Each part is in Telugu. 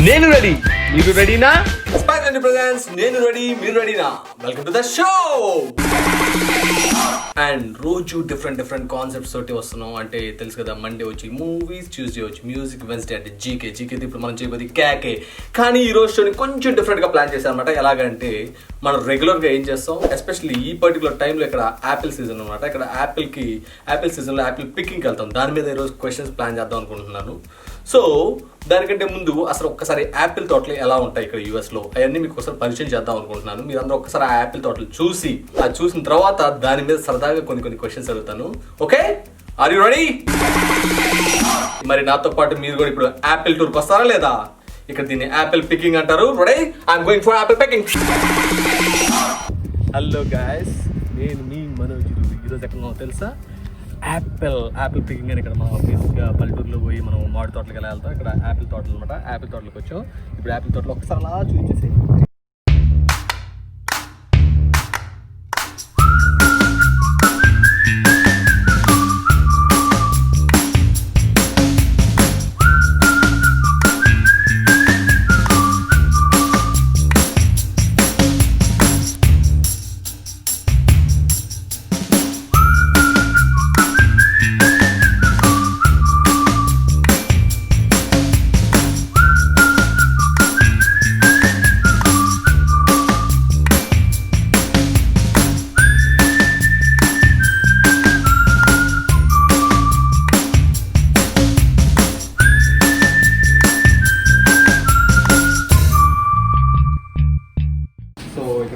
నేను రెడీ, మీరు రెడీనా? స్పైస్ ప్రెజెంట్స్ నేను రెడీ, మీరు రెడీనా? Welcome to the show. And రోజు డిఫరెంట్ కాన్సెప్ట్స్ తోటి వస్తున్నాం. అంటే తెలుసు కదా, మండే వచ్చి మూవీస్, ట్యూస్డే వచ్చి మ్యూజిక్, వెన్స్డే అంటే జీకే ఇప్పుడు మనం చేయబోది కేకే. కానీ ఈ రోజు షోని కొంచెం డిఫరెంట్గా ప్లాన్ చేశాను అనమాట. ఎలాగంటే మనం రెగ్యులర్గా ఏం చేస్తాం, ఎస్పెషల్లీ ఈ పర్టికులర్ టైంలో ఇక్కడ యాపిల్ సీజన్ అనమాట. ఇక్కడ యాపిల్ సీజన్లో యాపిల్ పికింగ్కి వెళ్తాం. దాని మీద ఈరోజు క్వశ్చన్స్ ప్లాన్ చేద్దాం అనుకుంటున్నాను. సో దానికంటే ముందు అసలు ఒక్కసారి యాపిల్ తోటలు ఎలా ఉంటాయి ఇక్కడ యూఎస్లో అవన్నీ మీకు ఒకసారి పరిచయం చేద్దాం అనుకుంటున్నాను. మీరు అందరూ ఒక్కసారి ఆ యాపిల్ తోటలు చూసిన తర్వాత దాని మీద సరదాగా కొన్ని క్వశ్చన్స్ అడుగుతాను. Okay, are you ready? మరి నాతో పాటు మీరు కూడా ఇప్పుడు యాపిల్ టూర్కి వస్తారా లేదా? ఇక్కడ దీన్ని యాపిల్ పికింగ్ అంటారు. Ready? I'm going for Apple picking. Hello guys, నేను మీ మనోజ్. ఈరోజు ఎక్కడ తెలుసా? యాపిల్ పికింగ్ అని ఇక్కడ మనం బేసిక్గా పల్లెటూరులో పోయి మనం మామిడి తోటలకు ఎలా వెళ్తాం, ఇక్కడ యాపిల్ తోటలు అనమాట. యాపిల్ తోటలకు వచ్చాం. ఇప్పుడు యాపిల్ తోటలో ఒకసారి అలా చూపించేసి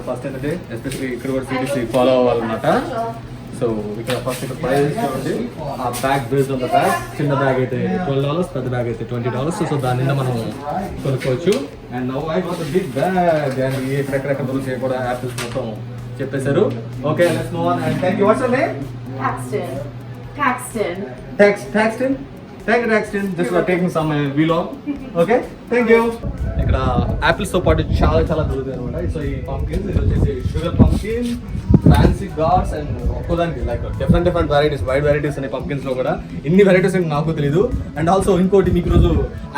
ఫస్ట్ ఏంటంటే ఎస్పెషల్లీ ఇక్కడ కూడా సిటీసీ ఫాలో అవ్వాలన్నమాట. సో ఇక్కడ ఫస్ట్ ఇక్కడ ప్రైస్ చూడండి. ఆ bag based on the bag, చిన్న బ్యాగ్ అయితే $12, పెద్ద బ్యాగ్ అయితే $20. సో దాని నిండా మనం కొనుక్కోవచ్చు. And now I got the big bag. And ఎక్కడెక్కడ దొరుకుతాయి కూడా యాపిల్స్ మొత్తం చెప్పేశారు. Okay, let's move on. And thank you. What's your name? Paxton. Thank you, Paxton, just for taking some vlog. Okay, thank you. ఇక్కడ యాపిల్స్ తో పాటు చాలా దొరుకుతాయి అనమాట. సో ఈ పంకిన్స్, ఇది వచ్చేసి sugar pumpkin, fancy gourds and ఒక్కోదానికి like different varieties, wide varieties అనే పంకిన్స్ లో కూడా ఎన్ని వెరైటీస్ అని నాకు తెలియదు. అండ్ ఆల్సో ఇంకోటి మీకు రోజు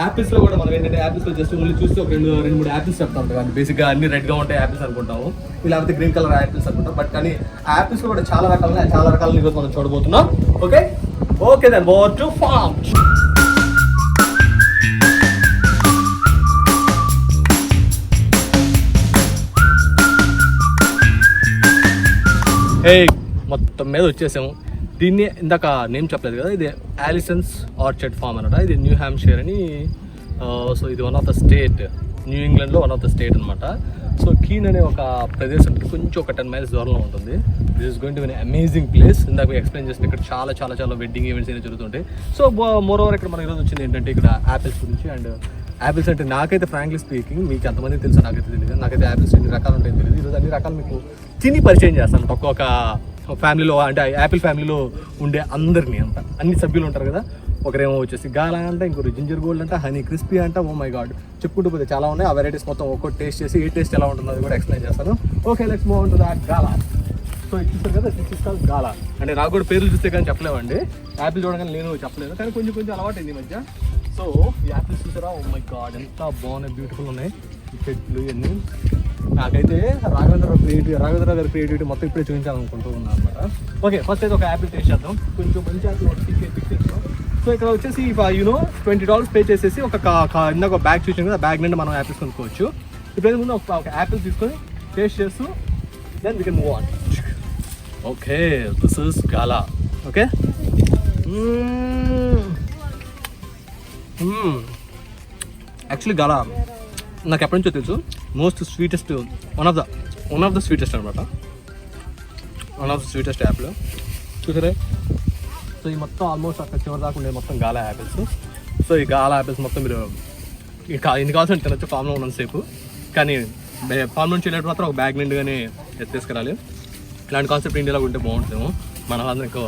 యాపిల్స్ లో కూడా మనం ఏంటంటే యాపిల్స్ లో జస్ట్ ఓన్లీ చూస్తే ఒక రెండు మూడు యాపిల్స్ చెప్తా ఉంటాం. కానీ బేసిక్ గా అన్ని రెడ్ గా ఉంటాయి యాపిల్స్ అనుకుంటాము, లేకపోతే గ్రీన్ కలర్ యాపిల్స్ అనుకుంటాం. బట్ కానీ యాపిల్స్ లో కూడా చాలా రకాలు ఈరోజు మనం చూడబోతున్నాం. Okay then go to farm. మొత్తం మీద వచ్చేసాము. దీన్ని ఇందాక నేమ్ చెప్పలేదు కదా, ఇది ఆలిసన్స్ ఆర్చర్డ్ ఫార్మ్ అనమాట. ఇది న్యూ హ్యాంప్షైర్ అని. సో ఇది one of the state, new ఇంగ్లాండ్లో వన్ ఆఫ్ ద స్టేట్ అనమాట. సో కీన్ అనే ఒక ప్రదేశం కొంచెం ఒక 10 మైల్స్ దూరంలో ఉంటుంది. This is going to be amazing place. ఇందాక మీకు ఎక్స్ప్లెయిన్ చేస్తే ఇక్కడ చాలా వెడ్డింగ్ ఈవెంట్స్ అనేవి జరుగుతుంటాయి. సో మోర్ ఓవర్ ఇక్కడ మన ఈరోజు వచ్చింది ఏంటంటే ఇక్కడ యాపిల్స్ గురించి. అండ్ యాపిల్స్ అంటే నాకైతే ఫ్రాంక్లీ స్పీకింగ్ మీకు ఎంతమంది తెలుసు నాకైతే తెలియదు. నాకైతే యాపిల్స్ ఎన్ని రకాలు ఉంటాయో తెలియదు. ఈరోజు అన్ని రకాలు మీకు తిని పరిచయం చేస్తాను. ఒక్కొక్క ఫ్యామిలీలో అంటే యాపిల్ ఫ్యామిలీలో ఉండే అందరినీ అంట, అన్ని సభ్యులు ఉంటారు కదా. ఒకరేమో వచ్చేసి గాలా అంట, ఇంకొకరు జింజర్ గోల్డ్ అంట, హనీ క్రిస్పీ అంట. ఓ మై గాడ్, చెప్పుకుంటూ పోతే చాలా ఉన్నాయి. ఆ వెరైటీస్ మొత్తం ఒక్కొక్క టేస్ట్ చేసి ఏ టేస్ట్ ఎలా ఉంటుందో అది కూడా ఎక్స్ప్లెయిన్ చేస్తాను. Okay, let's move on to that gala. So ఇది చూస్తారు కదా, దిస్ ఇస్ కాల్డ్ గాలా. అంటే నాకు కూడా పేర్లు చూస్తే కానీ చెప్పలేమండి, యాపిల్ చూడగానే నేను చెప్పలేదు, కానీ కొంచెం అలవాటు అయింది ఈ మధ్య. సో ఈ యాపిల్స్ చూసారా, ఓ మై గాడ్ ఎంత బాగున్నాయి, బ్యూటిఫుల్ ఉన్నాయి ఈ చెట్లు ఇవన్నీ. నాకైతే రాఘవేంద్ర గారి క్రియేటివిటీ మొత్తం ఇప్పుడే చూపించాలనుకుంటూ ఉన్నాను అనమాట. ఓకే, ఫస్ట్ అయితే ఒక యాపిల్ టేస్ట్ చేద్దాం. కొంచెం మంచి యాపిల్ పిక్ చేస్తాం. సో ఇక్కడ వచ్చేసి యూనో $20 పే చేసేసి ఇందాక బ్యాగ్ చూసాం కదా, బ్యాగ్ నుండి మనం యాపిల్స్ కొనుక్కోవచ్చు. ఇప్పుడు ముందు ఒక యాపిల్ తీసుకొని టేస్ట్ చేస్తూ then we can move on. Okay, this is Gala. Okay, actually Gala నాకు ఎప్పటి నుంచో తెలుసు. Most sweetest, one of the sweetest అనమాట. One of the sweetest apple చూసారే. సో ఈ మొత్తం ఆల్మోస్ట్ అక్కడ చివరి దాకా ఉండేది మొత్తం గాలా యాపిల్స్. సో ఈ గాలా యాపిల్స్ మొత్తం మీరు ఎన్ని కావాల్సిన తినచ్చు ఫామ్లో ఉన్నంతసేపు. కానీ ఫామ్ నుంచి వెళ్ళేటప్పుడు మాత్రం ఒక బ్యాగ్ నిండుగానే తీసుకురాలి. ఇలాంటి కాన్సెప్ట్ ఇండియాలో ఉంటే బాగుంటుందేమో. మన వాళ్ళని ఎక్కువ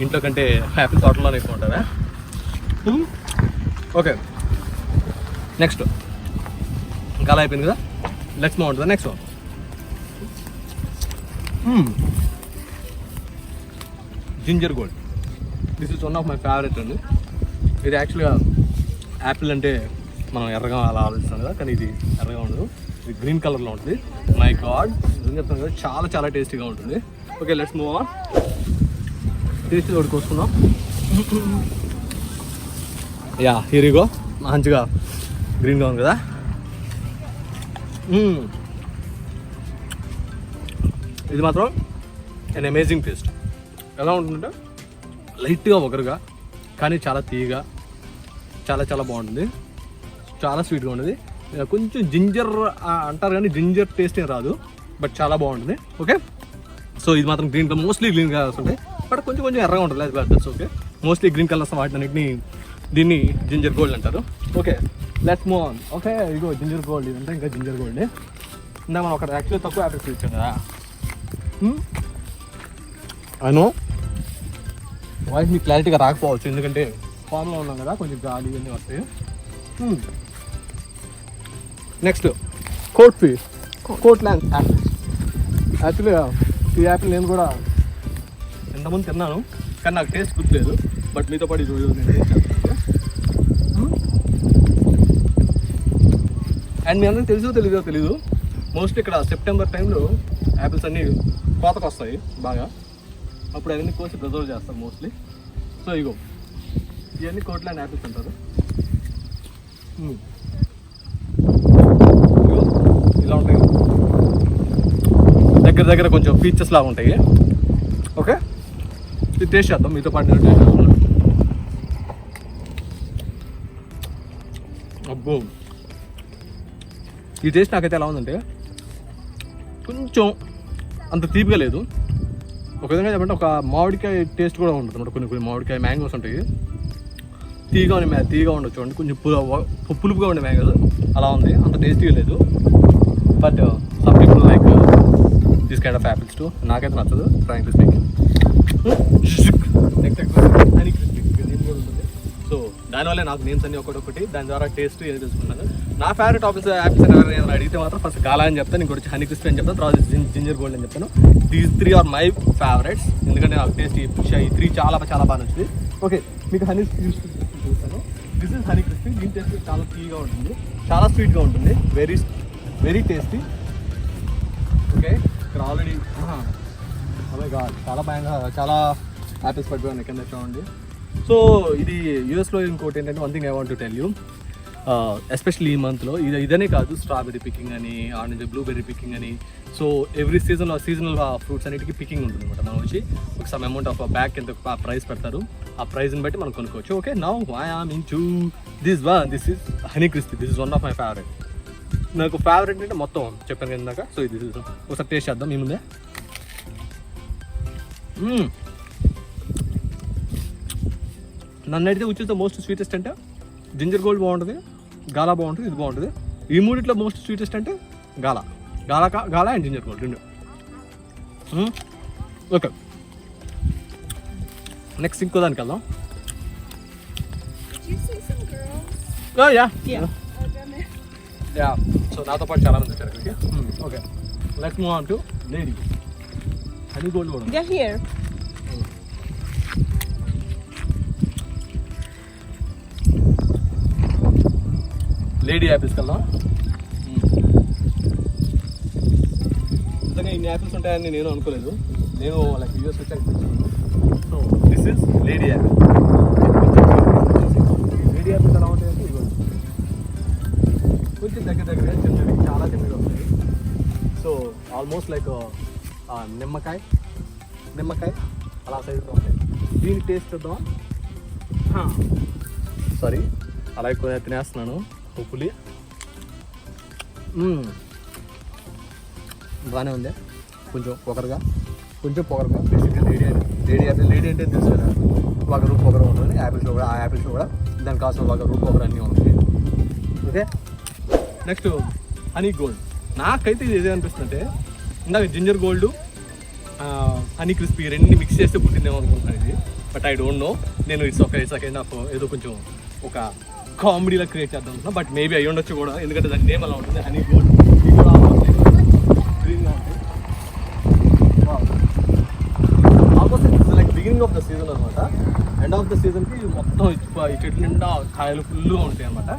ఇంట్లో కంటే యాపిల్ తోటలోనే ఎక్కువ ఉంటారా. ఓకే, నెక్స్ట్ గాలా అయిపోయింది కదా, let's move on to the next one. Ginger gold. This is one of my favourite అండి. ఇది యాక్చువల్గా యాపిల్ అంటే మనం ఎర్రగా అలా ఆలోచిస్తాం కదా, కానీ ఇది ఎర్రగా ఉండదు, ఇది గ్రీన్ కలర్లో ఉంటుంది. మై గాడ్, నిజం చెప్తాను కదా, చాలా చాలా టేస్టీగా ఉంటుంది. Okay, let's move on. Taste తోడు కోసుకుందాం. యా, హీరిగో మంచిగా గ్రీన్గా ఉంది కదా. ఇది మాత్రం అండ్ అమేజింగ్ టేస్ట్. ఎలా ఉంటుందంటే లైట్గా ఒకరుగా, కానీ చాలా తీయగా, చాలా చాలా బాగుంటుంది, చాలా స్వీట్గా ఉంటుంది. కొంచెం జింజర్ అంటారు కానీ జింజర్ టేస్ట్ ఏం రాదు, బట్ చాలా బాగుంటుంది. ఓకే, సో ఇది మాత్రం green colour, mostly green colours ఉంటాయి, బట్ కొంచెం కొంచెం ఎర్రగా ఉంటుంది, అది that's okay. Mostly green colours వాటినన్నింటినీ దీన్ని జింజర్ గోల్డ్ అంటారు. Okay, let's move on. Okay, ఇదిగో జింజర్ గోల్డ్, ఇదంటే ఇంకా జింజర్ గోల్డ్. ఇందా మనం అక్కడ యాక్చువల్లీ తక్కువ యాపిల్స్ ఇచ్చాం కదా. అయినో వాయిస్ మీకు క్లారిటీగా రాకపోవచ్చు, ఎందుకంటే ఫామ్లో ఉన్నాం కదా, కొంచెం గాలి అన్నీ వస్తాయి. Next Cortland apple. యాక్చువల్గా ఈ యాపిల్ నేను కూడా ఎంతమంది తిన్నాను, కానీ నాకు టేస్ట్ గుర్తులేదు, బట్ మీతో పాటు ఈరోజు నేను టేస్ట్ చేస్తాను. అండ్ మీ అందరికి తెలీదో తెలీదు, మోస్ట్లీ ఇక్కడ సెప్టెంబర్ టైంలో యాపిల్స్ అన్నీ కోతకు వస్తాయి బాగా, అప్పుడు అవన్నీ కోసి ప్రిజర్వ్ చేస్తారు మోస్ట్లీ. సో ఇగో ఇవన్నీ కోట్ ల్యాండ్ యాపిల్స్ అంటారు. ఇలా ఉంటాయి, దగ్గర కొంచెం ఫీచర్స్ లాగా ఉంటాయి. ఓకే, ఇది టేస్ట్ చేద్దాం మీతో పాటు. టేస్ట్ చేస్తాను. అబ్బో, ఈ టేస్ట్ నాకైతే ఎలా ఉందంటే కొంచెం అంత తీపిగా లేదు, ఒక విధంగా చెప్పంటే ఒక మామిడికాయ టేస్ట్ కూడా ఉంటుంది అన్నమాట. కొన్ని మామిడికాయ మ్యాంగోస్ ఉంటాయి, తీగా ఉండొచ్చు అండి, కొంచెం పులుపుగా ఉండే మ్యాంగోస్ అలా ఉంది, అంత టేస్టీగా లేదు. But some people like this kind of apples to. నాకైతే నచ్చదు frankly speaking. Next honey crispy name కూడా ఉంటుంది. సో దానివల్ల నాకు నేమ్స్ అన్ని ఒకటి, దాని ద్వారా టేస్ట్ ఏది తెలుసుకున్నాను. నా ఫేవరెట్ యాపిల్స్ ఎవరైనా అడిగితే మాత్రం ఫస్ట్ గాలా అని చెప్తాను, ఇంకోటి హనీ క్రిస్పీ అని చెప్తాను, తర్వాత జింజర్ గోల్డ్ అని చెప్తాను. దీస్ 3 ఆర్ మై ఫేవరెట్స్, ఎందుకంటే నాకు టేస్ట్ ఈ 3 చాలా చాలా బాగా నచ్చింది. ఓకే, మీకు హనీ క్రిస్పీ చూస్తాను. This is honey crispy. దీని టేస్ట్ చాలా తీగా ఉంటుంది, చాలా స్వీట్గా ఉంటుంది, వెరీ వెరీ టేస్టీ. ఓకే, ఇక్కడ ఆల్రెడీ అవే కాదు, చాలా యాపిల్స్ పడిపోయాను కింద చూడండి. సో ఇది యూఎస్లో ఇంకోటి ఏంటంటే, one thing I want to tell you, especially ఈ మంత్లో ఇదనే కాదు, స్ట్రాబెర్రీ పికింగ్ అని, ఆరెంజ్ బ్లూబెర్రీ పికింగ్ అని. సో ఎవ్రీ సీజనల్ ఫ్రూట్స్ అన్నిటికీ పికింగ్ ఉంటుంది అనమాట. మనం వచ్చి ఒక సమ్ అమౌంట్ ఆఫ్ బ్యాగ్ ఎంత ప్రైస్ పెడతారు, ఆ ప్రైస్ని బట్టి మనం కొనుక్కోవచ్చు. Okay, now I am into this is Honeycrisp. This is one of my favourite. నాకు ఫేవరెట్ అంటే మొత్తం చెప్పాను కదా ఇందాక. సో ఇది ఒకసారి టేస్ట్ చేద్దాం మీ ముందే. నన్ను అడిగితే వచ్చేస్తే మోస్ట్ స్వీటెస్ట్ అంటే జింజర్ గోల్డ్ బాగుంటుంది, గాలా బాగుంటుంది, ఇది బాగుంటుంది. ఈ మూడిట్లో మోస్ట్ స్వీటెస్ట్ అంటే గాలా అండ్ జింజర్ గోల్డ్ రెండు. ఓకే, నెక్స్ట్ ఇంకో దానికి వెళ్దాం. యా, సో నాతో పాటు చాలా మంది వచ్చారు ఇక్కడికి. Okay, let's move on to lady honey gold కూడా. లేడీ యాపిల్స్కి వెళ్దాం. నిజంగా ఇన్ని యాపిల్స్ ఉంటాయని నేను అనుకోలేదు, నేను లైక్ యూఎస్ వచ్చాక తెచ్చుకున్నాను. So this is lady Apple. Lady apples ఎలా ఉంటాయంటే ఇవ్వండి, కొంచెం దగ్గర చిన్నవి, చాలా చిన్నగా ఉంటాయి. సో ఆల్మోస్ట్ లైక్ నిమ్మకాయ అలా సైజులో ఉంటాయి. దీని టేస్ట్ చూద్దాం. సారీ, అలా ఎక్కువ తినేస్తున్నాను హోప్ఫుల్లీ. బాగానే ఉంది, కొంచెం పొగరుగా బేసిక్గా లేడీ అంటే తెలుసు కదా, పొగరు ఉంటుంది. యాపిల్స్లో కూడా దానికి కావాల్సిన పొగరు అన్నీ ఉంటాయి. Okay, next honey gold. నాకైతే ఇది ఏదనిపిస్తుంది అంటే, ఇందాక జింజర్ గోల్డ్ హనీ క్రిస్పీ రెండు మిక్స్ చేస్తే పుట్టిందేమో అనుకుంటున్నాను ఇది, బట్ ఐ డోంట్ నో. నేను ఇట్స్ కైండ్ ఆఫ్ ఏదో కొంచెం ఒక కామెడీలా క్రియేట్ చేద్దాం అనుకున్నా, బట్ మేబీ అయ్యి ఉండొచ్చు కూడా, ఎందుకంటే దాని నేమ్ అలా ఉంటుంది, హనీ గోల్డ్. ఇది కూడా గ్రీన్గా ఉంటుంది. Almost it's like beginning of the season అనమాట. ఎండ్ ఆఫ్ ద సీజన్కి మొత్తం ఈ చెట్ల నిండా కాయలు ఫుల్గా ఉంటాయి అనమాట.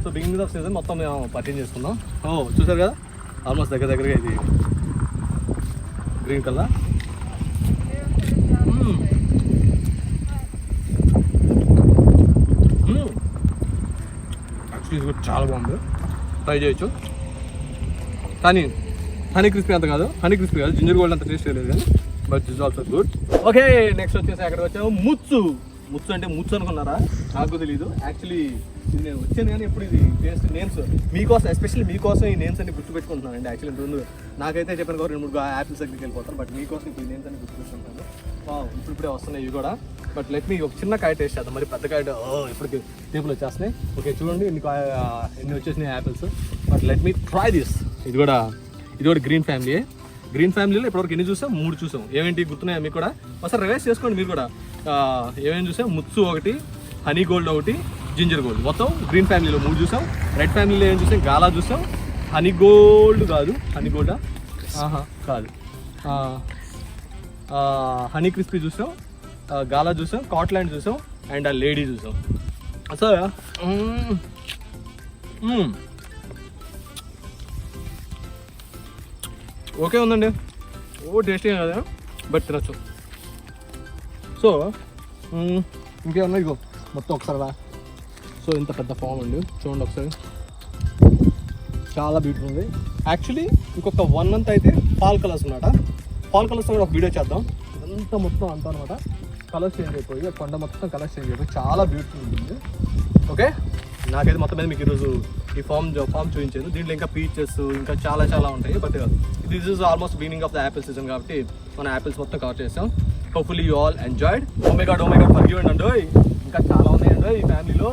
సో బిగినింగ్ ఆఫ్ సీజన్ మొత్తం మేము పర్చేజ్ చేసుకున్నాం. చూసారు కదా ఆల్మోస్ట్ దగ్గరగా ఇది గ్రీన్ కలర్. యాక్చువల్లీ ఇది కూడా చాలా బాగుంది, ట్రై చేయొచ్చు. కానీ హనీ క్రిస్పీ అంత కాదు, జింజర్ గోల్డ్ అంత టేస్ట్ లేదు కానీ but it's also good. Okay, next వచ్చేసి అక్కడ వచ్చాము ముచ్చు అంటే ముచ్చు అనుకున్నారా? నాకు తెలీదు యాక్చువల్లీ. ఇది నేను వచ్చాను కానీ ఇప్పుడు ఇది టేస్ట్ నేమ్స్ మీకోసం, ఎస్పెషల్లీ మీకోసం ఈ నేమ్స్ అన్ని గుర్తుపెట్టుకుంటున్నాను అండి. యాక్చువల్లీ రెండు నాకైతే చెప్పాను కదా 2-3 యాపిల్స్ దగ్గరికి వెళ్ళిపోతాను, బట్ మీకోసం ఇప్పుడు ఈ నేమ్స్ అన్ని గుర్తుపెట్టుకుంటాను. ఇప్పుడే వస్తున్నాయి ఇవి కూడా. బట్ లెట్ మీ ఒక చిన్న కాయ టేస్ట్ చేద్దాం. మరి పెద్ద కాయ ఇప్పటికి టేబుల్ వచ్చేస్తున్నాయి. ఓకే చూడండి ఎన్ని వచ్చేసినాయి apples. But let me try this. ఇది కూడా గ్రీన్ ఫ్యామిలీలో ఇప్పటివరకు ఎన్ని చూసాం? 3 చూసాం. ఏమేంటి గుర్తున్నాయా మీకు కూడా? ఒకసారి రివైజ్ చేసుకోండి మీరు కూడా. ఏమేమి చూసాం? ముత్సు ఒకటి, హనీ గోల్డ్ ఒకటి, జింజర్ గోల్డ్. మొత్తం గ్రీన్ ఫ్యామిలీలో 3 చూసాం. రెడ్ ఫ్యామిలీలో ఏం చూసాం? గాలా చూసాం. హనీ గోల్డ్ కాదు, హనీ గోల్డా కాదు, హనీ క్రిస్పీ చూసాం, గాలా చూసాం, కాట్లాండ్ చూసాం, అండ్ ఆ లేడీ చూసాం. సో ఓకే ఉందండి, టేస్టీ కదా, బట్ తినచ్చు. సో ఇంకేమన్నా ఇగో మొత్తం ఒకసారి రా. సో ఇంత పెద్ద ఫామ్ అండి, చూడండి ఒకసారి, చాలా బ్యూటిఫుల్ ఉంది. యాక్చువల్లీ ఇంకొక 1 month అయితే ఫాల్ కలర్స్ అన్నమాట. ఫాల్ కలర్స్ కూడా ఒక వీడియో చేద్దాం. ఇదంతా మొత్తం అంతా అనమాట కలర్స్ చేంజ్ అయిపోయి, కొండ మొత్తం కలర్స్ చేంజ్ అయిపోయి చాలా బ్యూటిఫుల్ ఉంటుంది. ఓకే, నాకైతే మొత్తం మీద మీకు ఈరోజు ఈ ఫామ్ చూపించాను. దీంట్లో ఇంకా పీచెస్ ఇంకా చాలా ఉంటాయి. But this is almost beginning of the apple season కాబట్టి మనం యాపిల్స్ మొత్తం కవర్ చేసాం. Hopefully you all enjoyed. Oh my god forgive అండి. ఇంకా చాలా ఉన్నాయండి ఈ ఫ్యామిలీలో.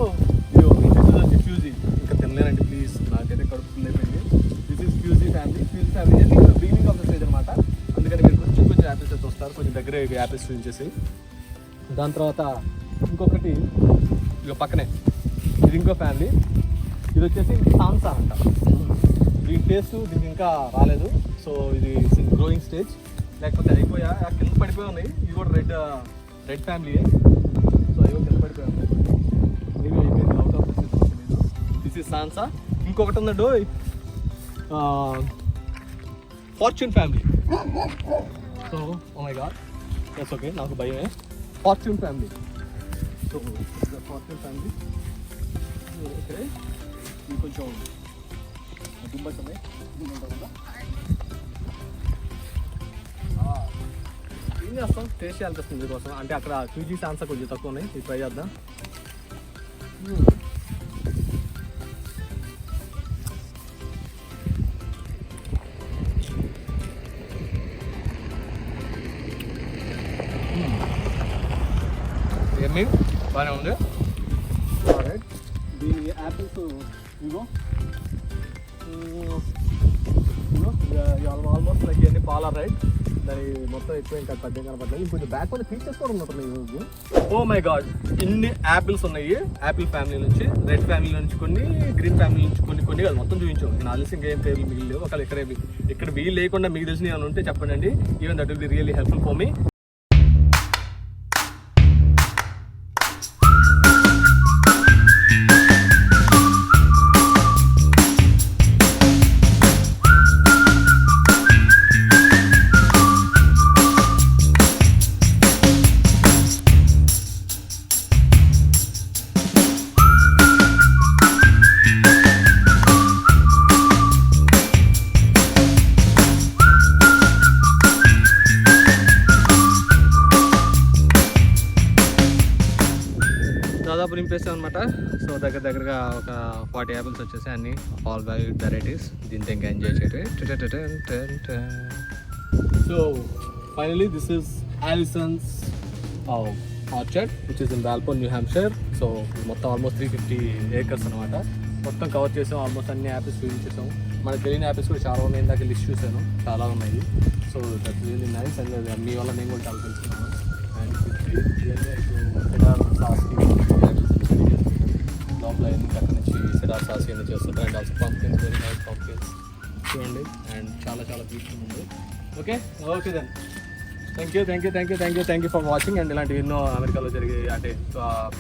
ఫ్యూజీ ఇంకా తినలేనండి ప్లీజ్, నాకైతే కడుపు ఫుల్ అయిపోయింది. దిస్ ఈజ్ ఫ్యూజీ ఫ్యామిలీ అంటే ఇప్పుడు బిగినింగ్ ఆఫ్ ద స్టేజ్ అనమాట. అందుకని మీరు కొంచెం యాపిల్స్ అయితే వస్తారు, కొంచెం దగ్గర యాపిల్స్ చూపించేసి. దాని తర్వాత ఇంకొకటి ఇక పక్కనే ఇది ఇంకో ఫ్యామిలీ. ఇది వచ్చేసి సాంసా అంట. దీని టేస్ట్ దీనికి ఇంకా రాలేదు. సో ఇది గ్రోయింగ్ స్టేజ్, లేకపోతే అయిపోయా కింద పడిపోయి ఉన్నాయి. ఇది కూడా రెడ్ ఫ్యామిలీ. సో అయ్యో కింద పడిపోయి ఉన్నాయి, మేబీ అయిపోయింది out of this is Sansa. ఇంకొకటి ఉందండి Fortune family. So oh my god that's okay, నాకు భయమే. Fortune family. So Fortune family. Okay, ఇది కొంచెం దుంబస్ ఉన్నాయి. ఏం చేస్తాం, టేస్ట్ చేయాల్సి మీకోసం. అంటే అక్కడ క్యూజీ సాన్సా కొంచెం తక్కువ ఉన్నాయి, ఇది ట్రై చేద్దాం. ఏమి బాగానే ఉంది. దీని యాపిల్స్ ఇగో ఆల్మోస్ట్ లైక్ ఇవన్నీ పాలర్ రైట్. దాని మొత్తం ఎక్కువ ఇంకా పద్యం కనపడలేదు. ఇంకొంచెం బ్యాక్ పైన ఫీచర్స్ కూడా ఉన్నట్టున్నాయి ఈరోజు. ఓ మై గాడ్, ఇన్ని యాపిల్స్ ఉన్నాయి. యాపిల్ ఫ్యామిలీ నుంచి, రెడ్ ఫ్యామిలీ నుంచి కొన్ని, గ్రీన్ ఫ్యామిలీ నుంచి కొన్ని కాదు మొత్తం చూపించాం. నేను ఆల్రెడీ ఇంకా ఏం పేర్లు మిగిలి ఒకవేళ ఇక్కడ వీలు లేకుండా మీకు తెలిసిన ఏమైనా ఉంటే చెప్పండి. Even that will be really helpful for me. దాదాపు నింపేస్తాం అనమాట. సో దగ్గరగా ఒక 40 యాపిల్స్ వచ్చేసి అన్ని ఆల్ వైడ్ వెరైటీస్. దీంతో ఇంకా ఎంజాయ్ చేయటం. So finally this is Alyson's Orchard which is in Walpole, New Hampshire. So మొత్తం ఆల్మోస్ట్ 350 acres అనమాట. మొత్తం కవర్ చేసాం, ఆల్మోస్ట్ అన్ని యాపిల్స్ చూపించేసాం. మనకు తెలియని యాపిల్స్ కూడా చాలా ఉన్నాయి. ఇందాక లిస్ట్ చూసాను, చాలా ఉన్నాయి. So that's really nice. And మీ వల్ల నేను కూడా చాలా తెలుసుకున్నాను. అండ్ లోపల అక్కడ నుంచి సిడార్ సాస్ అన్ని చేస్తుంటారు. And also pumpkins, very nice pumpkins చూడండి. అండ్ చాలా బ్యూటిఫుల్ ఉంది. Okay then thank you for watching. And ఇలాంటి ఎన్నో అమెరికాలో జరిగే అంటే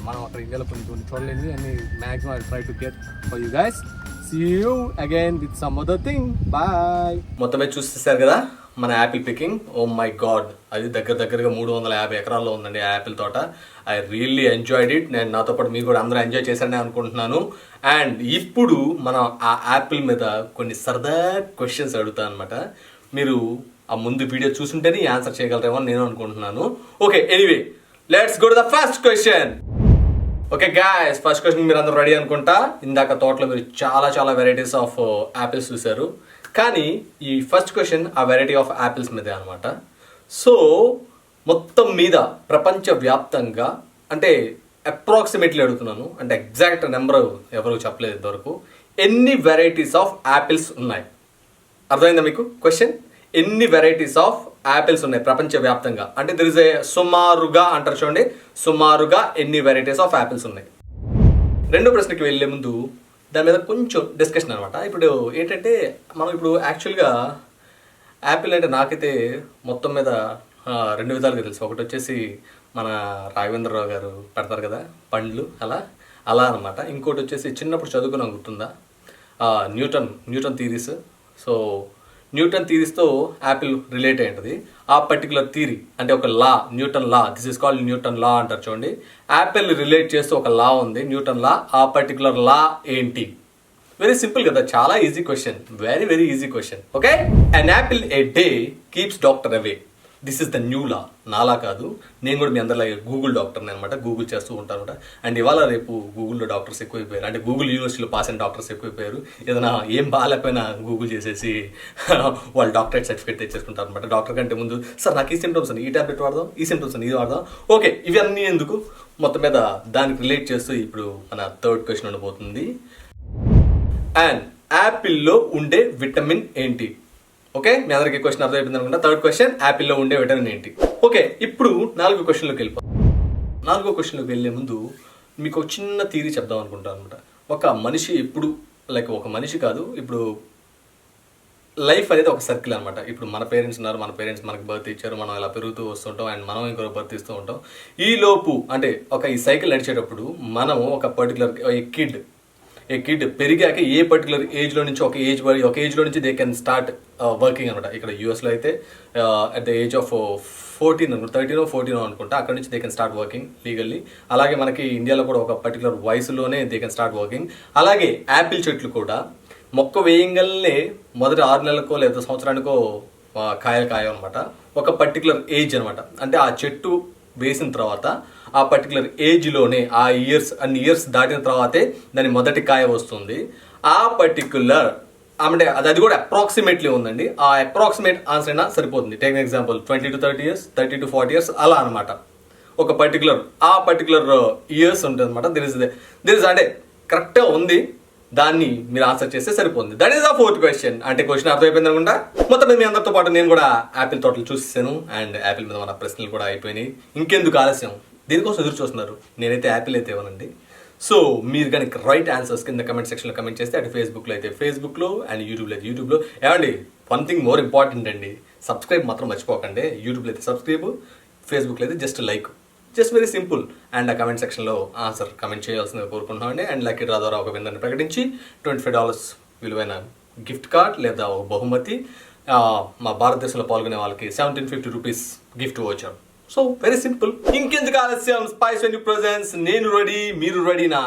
మనం అక్కడ ఇండియాలో కొన్ని చూడలేదు అన్ని maximum I try to get for you guys. See you again with some other thing. Bye. మొత్తమే చూసేసారు కదా మన apple picking. Oh my god, అది దగ్గరగా 350 ఎకరాల్లో ఉందండి ఆ యాపిల్ తోట. I really enjoyed it. నేను నాతో పాటు మీరు కూడా అందరూ ఎంజాయ్ చేశారని అనుకుంటున్నాను. అండ్ ఇప్పుడు మనం ఆ యాపిల్ మీద కొన్ని సరదా క్వశ్చన్స్ అడుగుతాను అనమాట. మీరు ఆ ముందు వీడియో చూసుంటేనే ఆన్సర్ చేయగలరేమో అని నేను అనుకుంటున్నాను. Okay, anyway let's go to the first question. Okay guys, first question మీరు అందరూ రెడీ అనుకుంటా. ఇందాక తోటలో మీరు చాలా వెరైటీస్ ఆఫ్ యాపిల్స్ చూశారు, కానీ ఈ ఫస్ట్ క్వశ్చన్ ఆ వెరైటీ ఆఫ్ యాపిల్స్ మీదే అనమాట. సో మొత్తం మీద ప్రపంచవ్యాప్తంగా అంటే అప్రాక్సిమేట్లీ అడుగుతున్నాను, అంటే ఎగ్జాక్ట్ నెంబర్ ఎవరు చెప్పలేదు ఇంతవరకు, ఎన్ని వెరైటీస్ ఆఫ్ యాపిల్స్ ఉన్నాయి? అర్థమైందా మీకు క్వశ్చన్? ఎన్ని వెరైటీస్ ఆఫ్ యాపిల్స్ ఉన్నాయి ప్రపంచవ్యాప్తంగా? అంటే దర్ ఇస్ ఏ సుమారుగా అంటారు చూడండి, సుమారుగా ఎన్ని వెరైటీస్ ఆఫ్ యాపిల్స్ ఉన్నాయి. రెండో ప్రశ్నకి వెళ్ళే ముందు దాని మీద కొంచెం డిస్కషన్ అనమాట. ఇప్పుడు ఏంటంటే మనం ఇప్పుడు యాక్చువల్గా యాపిల్ అంటే నాకైతే మొత్తం మీద 2 విధాలుగా తెలుసు. ఒకటి వచ్చేసి మన రాఘవేంద్రరావు గారు పెడతారు కదా పండ్లు, అలా అనమాట. ఇంకోటి వచ్చేసి చిన్నప్పుడు చదువుకున్నాం, గుర్తుందా, న్యూటన్ థీరీస్. సో న్యూటన్ థీరీస్తో యాపిల్ రిలేట్ అయి ఉంటుంది. ఆ పర్టికులర్ థీరీ అంటే ఒక law, Newton law, this is called Newton law అంటారు చూడండి. యాపిల్ రిలేట్ చేస్తూ ఒక లా ఉంది, న్యూటన్ లా. ఆ పర్టికులర్ లా ఏంటి? వెరీ సింపుల్ కదా, చాలా easy question, very easy question. Okay, an apple A day keeps doctor away. This is the new లా. నాలా కాదు, నేను కూడా మీ అందరిలాగే గూగుల్ డాక్టర్ని అనమాట, గూగుల్ చేస్తూ ఉంటాను అనమాట. అండ్ ఇవాళ రేపు గూగుల్లో డాక్టర్స్ ఎక్కువైపోయారు, అంటే గూగుల్ యూనివర్సిటీలో పాస్ అయిన డాక్టర్స్ ఎక్కువైపోయారు. ఏదైనా ఏం బాగాలేకపోయినా గూగుల్ చేసేసి వాళ్ళు డాక్టరేట్ సర్టిఫికేట్ తెచ్చేసుకుంటారు అనమాట. డాక్టర్ కంటే ముందు సార్ నాకు ఈ సిమ్టమ్స్ అని ఈ ట్యాబ్లెట్ వాడదాం, ఈ సిమ్టమ్స్ అని ఇది వాడదాం. ఓకే, ఇవన్నీ ఎందుకు, మొత్తం మీద దానికి రిలేట్ చేస్తూ ఇప్పుడు మన థర్డ్ క్వశ్చన్ ఉండబోతుంది. అండ్ యాపిల్లో ఉండే విటమిన్ ఏంటి? ఓకే, మీ అందరికీ క్వశ్చన్ అర్థమైపోయింది అనుకుంటా. థర్డ్ క్వశ్చన్, యాపిల్లో ఉండే విటమిన్ ఏంటి? ఓకే, ఇప్పుడు 4వ క్వశ్చన్లోకి వెళ్ళిపోతాం. 4వ క్వశ్చన్లోకి వెళ్ళే ముందు మీకు ఒక చిన్న థియరీ చెప్దాం అనుకుంటాను అనమాట. ఒక మనిషి ఎప్పుడు ఒక మనిషి కాదు, ఇప్పుడు లైఫ్ అనేది ఒక సర్కిల్ అనమాట. ఇప్పుడు మన పేరెంట్స్ ఉన్నారు, మన పేరెంట్స్ మనకి బర్త్ ఇచ్చారు, మనం ఇలా పెరుగుతూ వస్తుంటాం, అండ్ మనం ఇంకో బర్త్ ఇస్తూ ఉంటాం. ఈ లోపు అంటే ఈ సైకిల్ నడిచేటప్పుడు మనము ఒక పర్టికులర్ ఏ కిడ్ పెరిగాక ఏ పర్టికులర్ ఏజ్లో నుంచి ఒక ఏజ్లో నుంచి దే కెన్ స్టార్ట్ వర్కింగ్ అనమాట. ఇక్కడ యూఎస్లో అయితే అట్ ద ఏజ్ ఆఫ్ 13 అనుకుంటా, అక్కడ నుంచి they can start working legally. అలాగే మనకి ఇండియాలో కూడా ఒక పర్టికులర్ వయసులోనే దే కెన్ స్టార్ట్ వర్కింగ్. అలాగే యాపిల్ చెట్లు కూడా మొక్క వేయంగానే మొదటి 6 నెలలకో లేదా సంవత్సరానికో కాయ అనమాట. ఒక పర్టికులర్ ఏజ్ అనమాట. అంటే ఆ చెట్టు వేసిన తర్వాత ఆ పర్టికులర్ ఏజ్లోనే అన్ని ఇయర్స్ దాటిన తర్వాతే దాని మొదటి కాయ వస్తుంది. ఆ పర్టికులర్ అంటే అది కూడా అప్రాక్సిమేట్లీ ఉందండి. ఆ అప్రాక్సిమేట్ ఆన్సర్ అయినా సరిపోతుంది. Take example 20 to 30 years, 30 to 40 years అలా అనమాట. ఒక పర్టికులర్ ఇయర్స్ ఉంటుంది అనమాట. దిర్ ఇస్ అంటే కరెక్ట్గా ఉంది, దాన్ని మీరు ఆన్సర్ చేస్తే సరిపోతుంది. That is the 4th question. అంటే క్వశ్చన్ అర్థమైపోయింది అనుకుంటా. మొత్తం మీ అందరితో పాటు నేను కూడా యాపిల్ తోటలు చూసేసాను, అండ్ యాపిల్ మీద మన ప్రశ్నలు కూడా అయిపోయినాయి. ఇంకెందుకు ఆలస్యం, దీనికోసం ఎదురు చూస్తున్నారు. నేనైతే యాపిల్ అయితే ఇవ్వనండి. సో మీరు కనుక రైట్ ఆన్సర్స్ కింద కమెంట్ సెక్షన్లో కమెంట్ చేస్తే, అటు ఫేస్బుక్లో అయితే ఫేస్బుక్లో, అండ్ యూట్యూబ్లో అయితే యూట్యూబ్లో. ఏమండి, వన్ థింగ్ మోర్ ఇంపార్టెంట్ అండి, సబ్స్క్రైబ్ మాత్రం మర్చిపోకండి. యూట్యూబ్లో అయితే సబ్స్క్రైబ్, ఫేస్బుక్లో అయితే just like, just very simple. And ఆ కమెంట్ సెక్షన్లో ఆన్సర్ కమెంట్ చేయాల్సిందిగా కోరుకుంటున్నామండి. అండ్ లక్కీ డ్రా ద్వారా ఒక విన్నర్ని ప్రకటించి $25 విలువైన గిఫ్ట్ కార్డ్ లేదా ఒక బహుమతి, మా భారతదేశంలో పాల్గొనే వాళ్ళకి 1750 రూపీస్ గిఫ్ట్ వచ్చారు. So very simple. ఇంకెందుకు ఆలస్యం, స్పైస్ వెన్యూ ప్రెజెన్స్, నేను రెడీ, మీరు రెడీనా?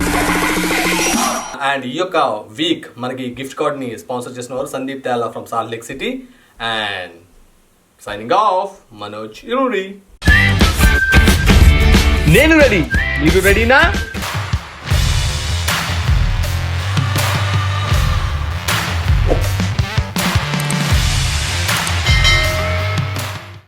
అండ్ ఈ యొక్క వీక్ మనకి గిఫ్ట్ కార్డ్ని స్పాన్సర్ చేసిన వారు Sandeep Tela from Salt Lake City. And signing off, Manoj Iruri. నేను రెడీ, మీరు రెడీనా?